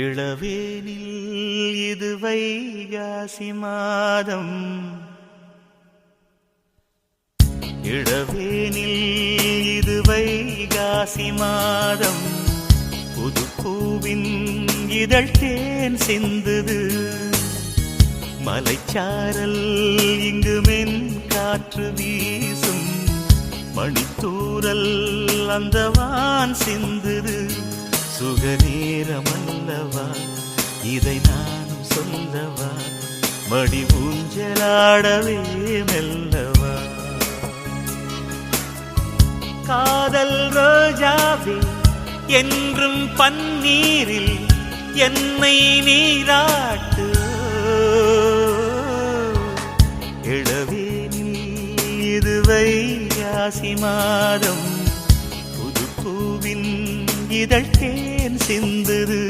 இளவேனில் இது வைகாசி மாதம், இளவேனில் இது வைகாசி மாதம், புதுப்பூவின் இதழ் தேன் சிந்துது, மலைச்சாரல் இங்கு மென் காற்று வீசும், மணித்தூரல் அந்த வான் சிந்துது, சுகநேரமல்லவா இதை நானும் சொல்லவா, மடி ஊஞ்சலாடவே மெல்லவா. காதல் ரோஜாவே என்றும் பன்னீரில் என்னை நீராட்டு, இளவேனில் இது வைகாசி மாதம், புதுப்பூவின் இதழ் தேன் சிந்துது.